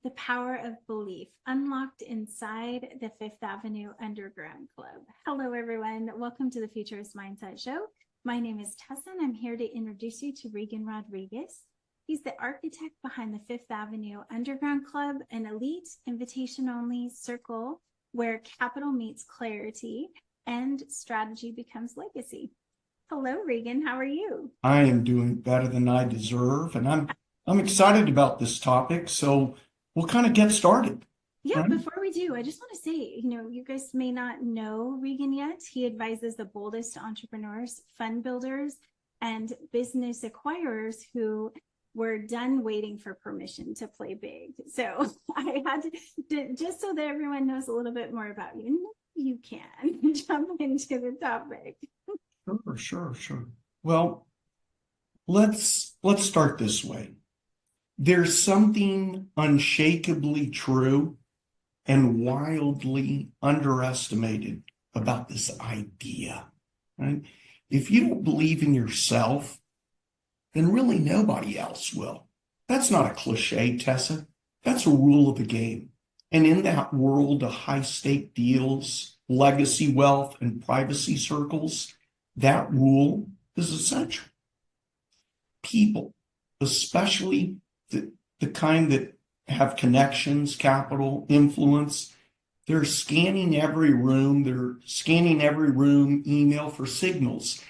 The Power of Belief, unlocked inside the Fifth Avenue Underground Club. Hello, everyone. Welcome to the Futurist Mindset Show. My name is Tessa, and I'm here to introduce you to Reagan Rodriguez. He's the architect behind the Fifth Avenue Underground Club, an elite, invitation-only circle where capital meets clarity and strategy becomes legacy. Hello, Reagan. How are you? I am doing better than I deserve, and I'm excited about this topic. So we'll kind of get started. Yeah, Right? before we do, I just want to say, you guys may not know Reagan yet. He advises the boldest entrepreneurs, fund builders, and business acquirers who were done waiting for permission to play big. So I had to just so that everyone knows a little bit more about you. You can jump into the topic. Sure. Well, let's start this way. There's something unshakably true and wildly underestimated about this idea, right? If you don't believe in yourself, then really nobody else will. That's not a cliche, Tessa. That's a rule of the game. And in that world of high-stake deals, legacy wealth, and privacy circles, that rule is essential. People, especially the kind that have connections, capital, influence, they're scanning every room. They're scanning every room, email for signals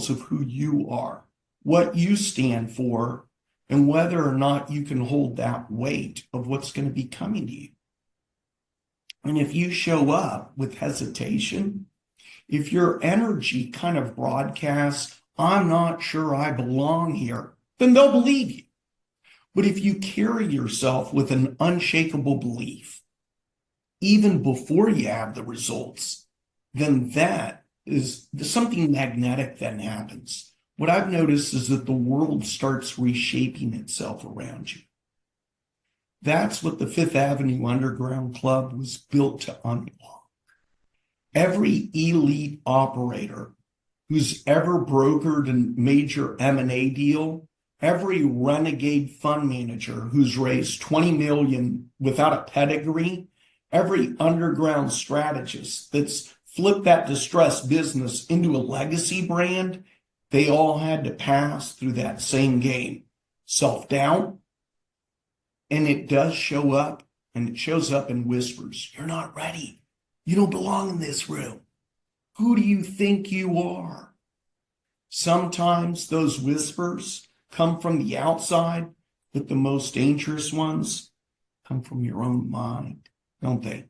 of who you are, what you stand for, and whether or not you can hold that weight of what's going to be coming to you. And if you show up with hesitation, if your energy kind of broadcasts, I'm not sure I belong here, then they'll believe you. But if you carry yourself with an unshakable belief, even before you have the results, then that is something magnetic then happens. What I've noticed is that the world starts reshaping itself around you. That's what the Fifth Avenue Underground Club was built to unlock. Every elite operator who's ever brokered a major M&A deal, every renegade fund manager who's raised $20 million without a pedigree, every underground strategist that's flipped that distressed business into a legacy brand, they all had to pass through that same game. Self-doubt, and it does show up, and it shows up in whispers. You're not ready. You don't belong in this room. Who do you think you are? Sometimes those whispers come from the outside, but the most dangerous ones come from your own mind, don't they?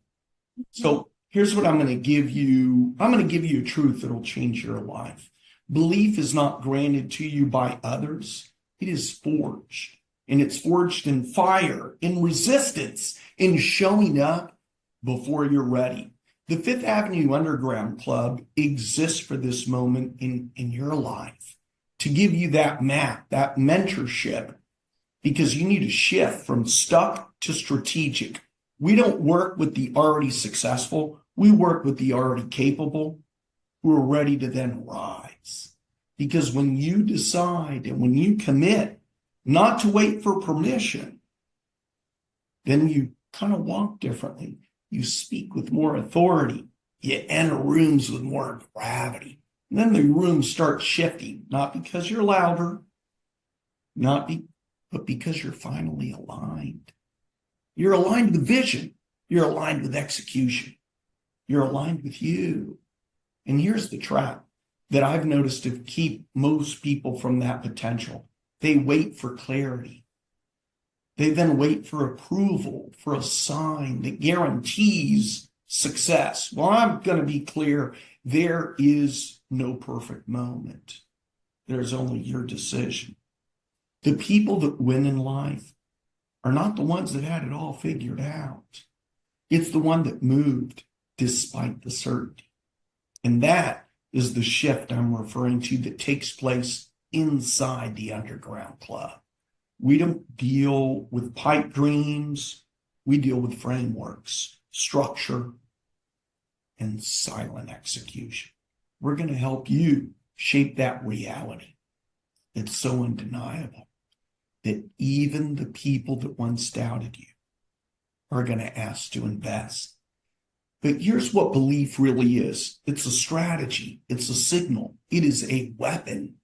So here's what I'm going to give you. I'm going to give you a truth that will change your life. Belief is not granted to you by others. It is forged. And it's forged in fire, in resistance, in showing up before you're ready. The Fifth Avenue Underground Club exists for this moment in your life, to give you that map, that mentorship, because you need to shift from stuck to strategic. We don't work with the already successful. We work with the already capable who are ready to then rise. Because when you decide and when you commit not to wait for permission, then you kind of walk differently. You speak with more authority. You enter rooms with more gravity. And then the room starts shifting, not because you're louder, but because you're finally aligned. You're aligned with vision. You're aligned with execution. You're aligned with you. And here's the trap that I've noticed to keep most people from that potential. They wait for clarity. They then wait for approval, for a sign that guarantees success. Well, I'm going to be clear. There is no perfect moment. There's only your decision. The people that win in life are not the ones that had it all figured out. It's the one that moved despite the certainty. And that is the shift I'm referring to that takes place inside the underground club. We don't deal with pipe dreams. We deal with frameworks, structure, and silent execution. We're going to help you shape that reality. It's so undeniable that even the people that once doubted you are going to ask to invest. But here's what belief really is. It's a strategy. It's a signal. It is a weapon.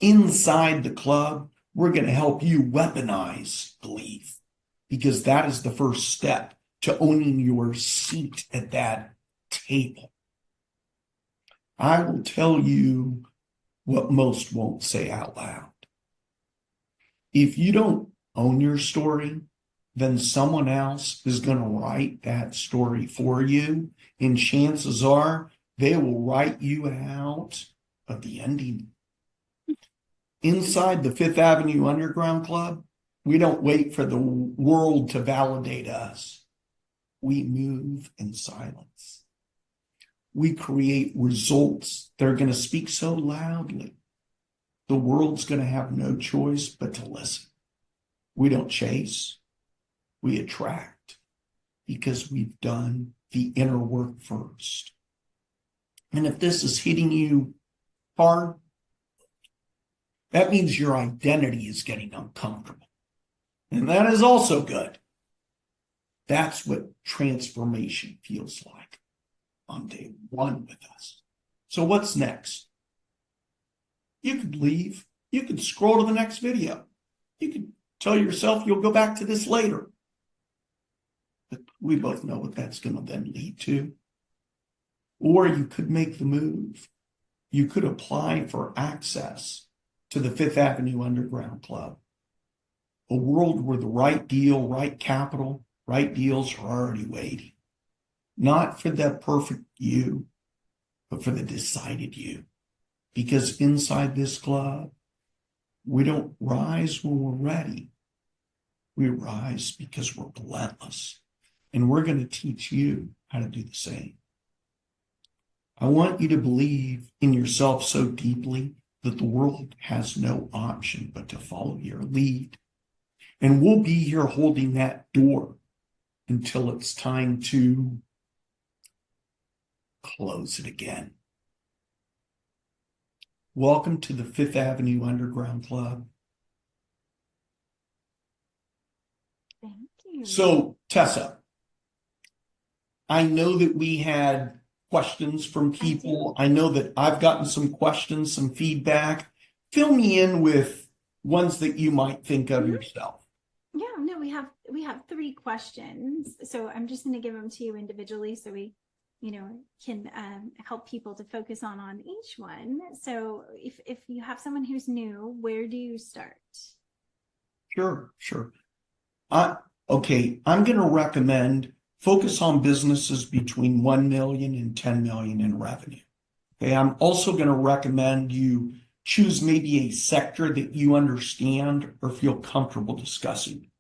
Inside the club, we're going to help you weaponize belief, because that is the first step to owning your seat at that table. I will tell you what most won't say out loud. If you don't own your story, then someone else is going to write that story for you. And chances are they will write you out of the ending. Inside the Fifth Avenue Underground Club, we don't wait for the world to validate us. We move in silence. We create results that are going to speak so loudly, the world's going to have no choice but to listen. We don't chase. We attract, because we've done the inner work first. And if this is hitting you hard, that means your identity is getting uncomfortable. And that is also good. That's what transformation feels like on day one with us. So what's next? You could leave. You could scroll to the next video. You could tell yourself you'll go back to this later. But we both know what that's going to then lead to. Or you could make the move. You could apply for access to the Fifth Avenue Underground Club, a world where the right deal, right capital, right deals are already waiting. Not for the perfect you, but for the decided you. Because inside this club, we don't rise when we're ready. We rise because we're relentless. And we're going to teach you how to do the same. I want you to believe in yourself so deeply that the world has no option but to follow your lead. And we'll be here holding that door until it's time to close it again. Welcome to the Fifth Avenue Underground Club. Thank you. So, Tessa, I know that we had questions from people. I know that I've gotten some questions, some feedback. Fill me in with ones that you might think of yourself. Yeah, no, we have 3 questions. So I'm just going to give them to you individually so we, can help people to focus on each one. So if you have someone who's new, where do you start? Sure. Okay, I'm going to recommend focus on businesses between 1 million and 10 million in revenue. Okay, I'm also going to recommend you choose maybe a sector that you understand or feel comfortable discussing.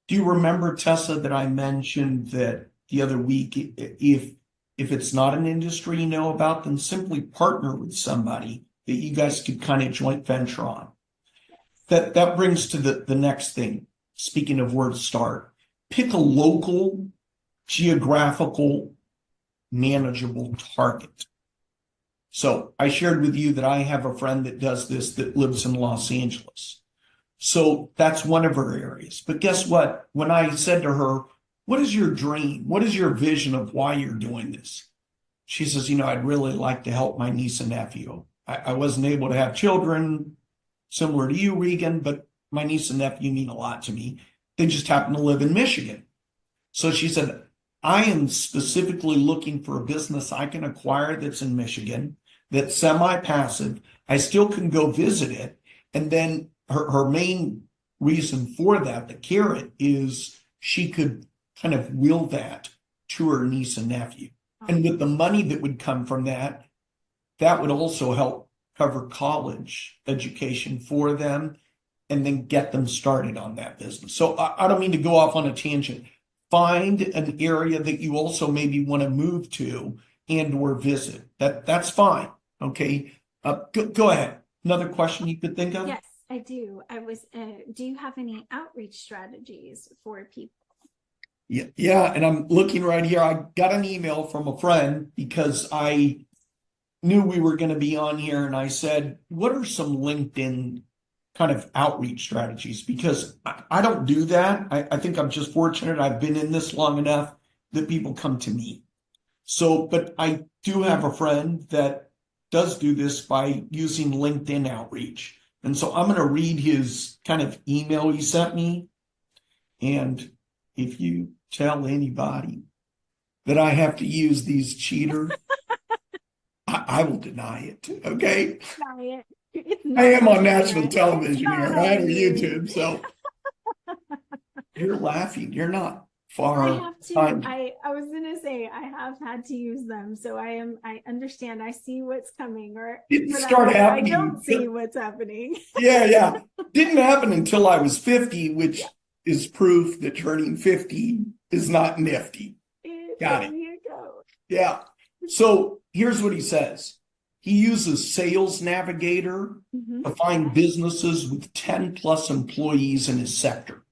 Do you remember, Tessa, that I mentioned that the other week, if it's not an industry you know about, then simply partner with somebody that you guys could kind of joint venture on. That brings to the next thing. Speaking of where to start, pick a local, geographical, manageable target. So I shared with you that I have a friend that does this that lives in Los Angeles. So that's one of her areas. But guess what? When I said to her, what is your dream? What is your vision of why you're doing this? She says, I'd really like to help my niece and nephew. I wasn't able to have children similar to you, Regan, but my niece and nephew mean a lot to me. They just happen to live in Michigan. So she said, I am specifically looking for a business I can acquire that's in Michigan, that's semi-passive. I still can go visit it. And then her main reason for that, the carrot, is she could kind of will that to her niece and nephew. And with the money that would come from that, that would also help cover college education for them and then get them started on that business. So I don't mean to go off on a tangent. Find an area that you also maybe want to move to and or visit. That's fine. Okay. Go ahead. Another question you could think of? Yes, I do. Do you have any outreach strategies for people? Yeah. And I'm looking right here. I got an email from a friend because I knew we were going to be on here. And I said, what are some LinkedIn kind of outreach strategies because I don't do that. I think I'm just fortunate. I've been in this long enough that people come to me. So, but I do have a friend that does do this by using LinkedIn outreach. And so I'm going to read his kind of email he sent me. And if you tell anybody that I have to use these cheaters, I will deny it. Okay. Deny it. It's I not am on on national camera. It's television here, not right? Or on you. YouTube. So you're laughing. You're not I far have to, behind. I was gonna say I have had to use them, so I understand, I see what's coming, or Didn't for that start matter, I happening. don't see what's happening. Yeah, yeah. Didn't happen until I was 50, which is proof that turning 50 is not nifty. Got There it. you go. Yeah. So here's what he says. He uses Sales Navigator to find businesses with 10 plus employees in his sector.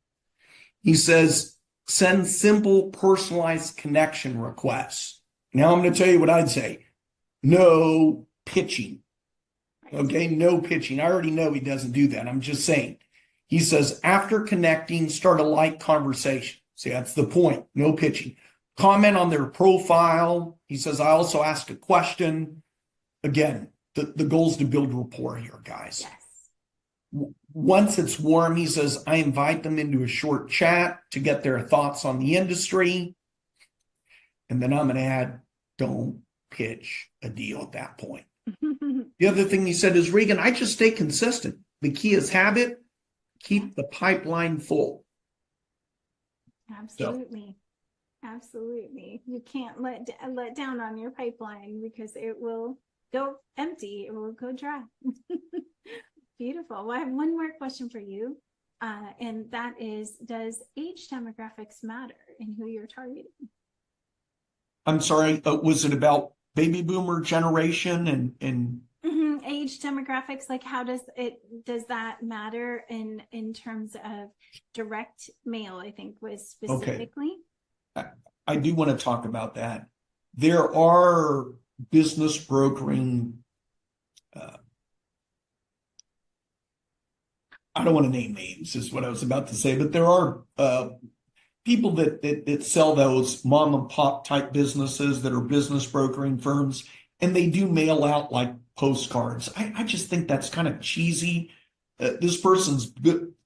He says, send simple personalized connection requests. Now I'm going to tell you what I'd say. No pitching. Okay, no pitching. I already know he doesn't do that. I'm just saying. He says, after connecting, start a light conversation. See, that's the point. No pitching. Comment on their profile. He says, I also ask a question. Again, the goal is to build rapport here, guys. Yes. Once it's warm, he says, I invite them into a short chat to get their thoughts on the industry. And then I'm going to add, don't pitch a deal at that point. The other thing he said is, Reagan, I just stay consistent. The key is habit. Keep the pipeline full. Absolutely. So. Absolutely. You can't let down on your pipeline because it will go empty. It will go dry. Beautiful. Well, I have one more question for you. And that is, does age demographics matter in who you're targeting? I'm sorry, was it about baby boomer generation and age demographics? Like, how does that matter in terms of direct mail? I think was specifically. Okay. I do want to talk about that. There are business brokering. I don't want to name names, is what I was about to say, but there are people that sell those mom and pop type businesses that are business brokering firms, and they do mail out like postcards. I just think that's kind of cheesy. This person's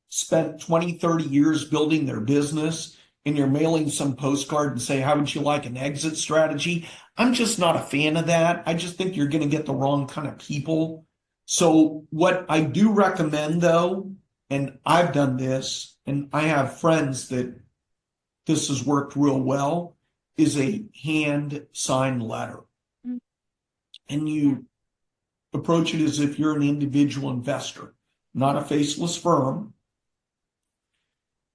spent 20, 30 years building their business, and you're mailing some postcard and say, how would you like an exit strategy? I'm just not a fan of that. I just think you're going to get the wrong kind of people. So what I do recommend, though, and I've done this, and I have friends that this has worked real well, is a hand signed letter. Mm-hmm. And you approach it as if you're an individual investor, not a faceless firm.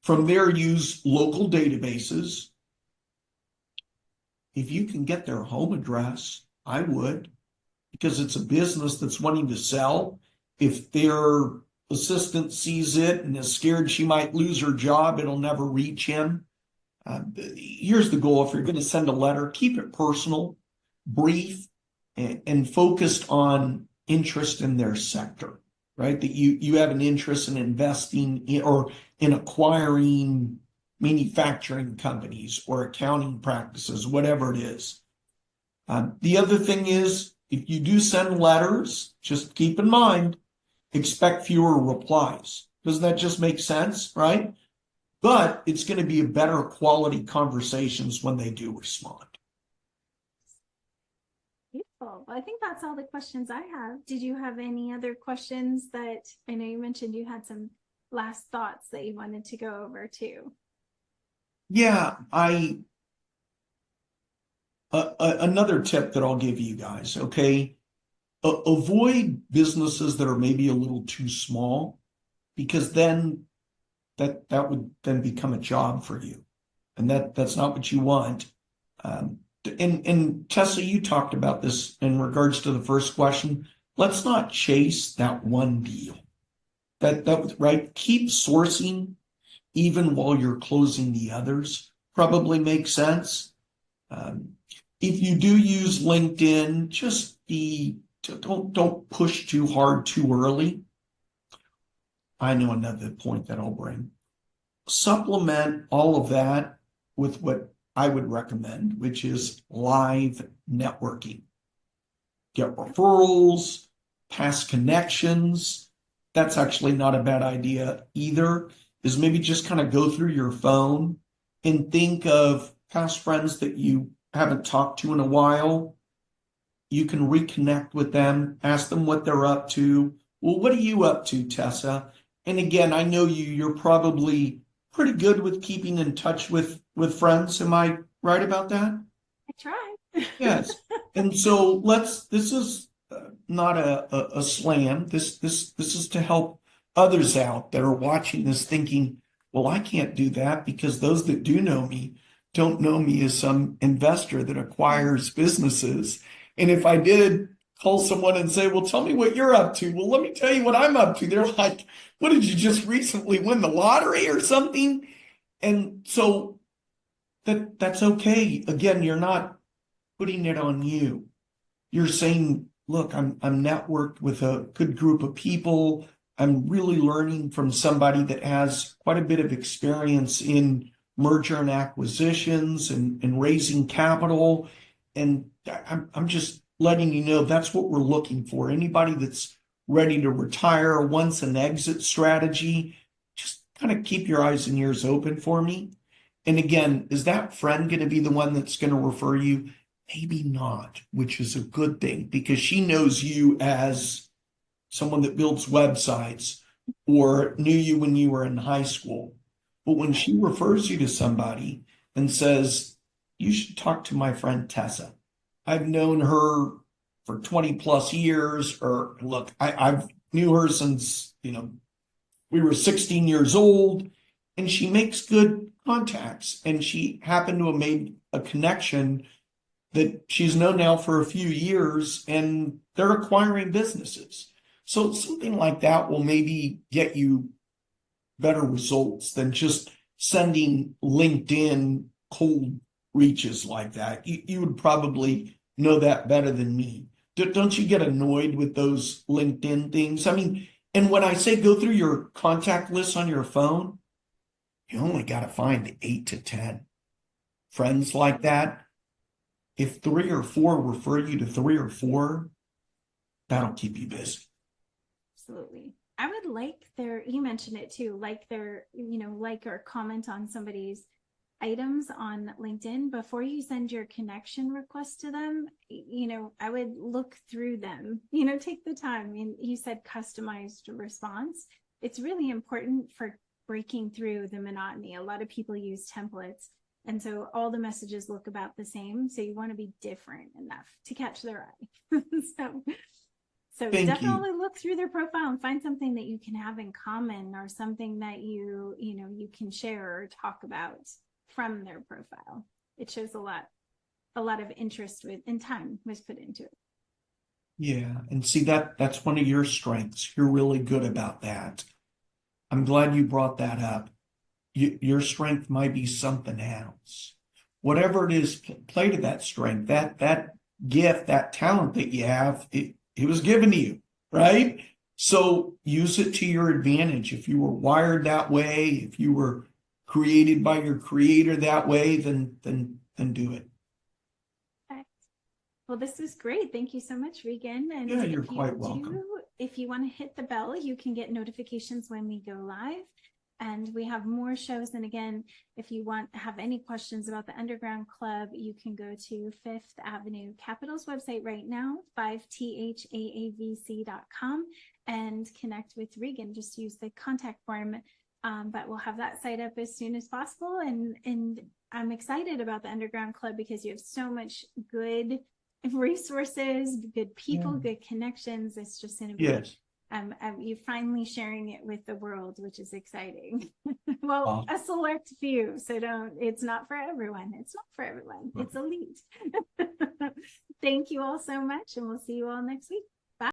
From there, use local databases. If you can get their home address, I would, because it's a business that's wanting to sell. If their assistant sees it and is scared she might lose her job, it'll never reach him. Here's the goal. If you're going to send a letter, keep it personal, brief, and focused on interest in their sector, right? That you have an interest in investing in, or in acquiring manufacturing companies or accounting practices, whatever it is. The other thing is, if you do send letters, just keep in mind, expect fewer replies. Doesn't that just make sense, right? But it's going to be a better quality conversations when they do respond. Beautiful. Well, I think that's all the questions I have. Did you have any other questions that I know you mentioned you had some last thoughts that you wanted to go over too? Yeah, another tip that I'll give you guys, okay? Avoid businesses that are maybe a little too small, because then that would then become a job for you, and that's not what you want. And Tessa, you talked about this in regards to the first question. Let's not chase that one deal. That right. Keep sourcing even while you're closing the others. Probably makes sense. If you do use LinkedIn, just don't push too hard too early. I know another point that I'll bring. Supplement all of that with what I would recommend, which is live networking. Get referrals, past connections. That's actually not a bad idea either, is maybe just kind of go through your phone and think of past friends that you haven't talked to in a while. You can reconnect with them, ask them what they're up to. Well, what are you up to, Tessa? And again, I know you're probably pretty good with keeping in touch with friends. Am I right about that? I try. Yes. And so this is not a slam. This is to help others out that are watching this thinking, well, I can't do that because those that do know me don't know me as some investor that acquires businesses. And if I did call someone and say, well, tell me what you're up to. Well, let me tell you what I'm up to. They're like, what, did you just recently win the lottery or something? And so that's okay. Again, you're not putting it on you. You're saying, look, I'm networked with a good group of people. I'm really learning from somebody that has quite a bit of experience in merger and acquisitions and raising capital. And I'm just letting you know that's what we're looking for. Anybody that's ready to retire, wants an exit strategy, just kind of keep your eyes and ears open for me. And again, is that friend going to be the one that's going to refer you? Maybe not, which is a good thing because she knows you as someone that builds websites or knew you when you were in high school. But when she refers you to somebody and says, you should talk to my friend Tessa. I've known her for 20 plus years, or look, I've knew her since, we were 16 years old, and she makes good contacts. And she happened to have made a connection that she's known now for a few years, and they're acquiring businesses. So something like that will maybe get you better results than just sending LinkedIn cold reaches like that. You would probably know that better than me. Don't you get annoyed with those LinkedIn things? I mean, and when I say go through your contact list on your phone, you only got to find 8 to 10 friends like that. If 3 or 4 refer you to 3 or 4, that'll keep you busy. Absolutely. I would like you mentioned it too, like like or comment on somebody's items on LinkedIn before you send your connection request to them. I would look through them, take the time. I mean, you said customized response. It's really important for breaking through the monotony. A lot of people use templates. And so all the messages look about the same. So you want to be different enough to catch their eye. So Thank definitely you. look through their profile and find something that you can have in common or something that you can share or talk about from their profile. It shows a lot of interest and time was put into it. Yeah, and see that's one of your strengths. You're really good about that. I'm glad you brought that up. Your strength might be something else. Whatever it is, play to that strength, that gift, that talent that you have. It was given to you, right? So use it to your advantage. If you were wired that way, if you were created by your creator that way, then do it. Okay. Well, this is great. Thank you so much, Regan. And Yeah, you're quite welcome. If you want to hit the bell, you can get notifications when we go live. And we have more shows. And again, if you have any questions about the Underground Club, you can go to Fifth Avenue Capital's website right now, 5thaavc.com, and connect with Regan. Just use the contact form. But we'll have that site up as soon as possible. And I'm excited about the Underground Club because you have so much good resources, good people, good connections. It's just going to be you finally sharing it with the world, which is exciting. Well, a select few. So it's not for everyone. It's not for everyone. It's elite. Thank you all so much. And we'll see you all next week.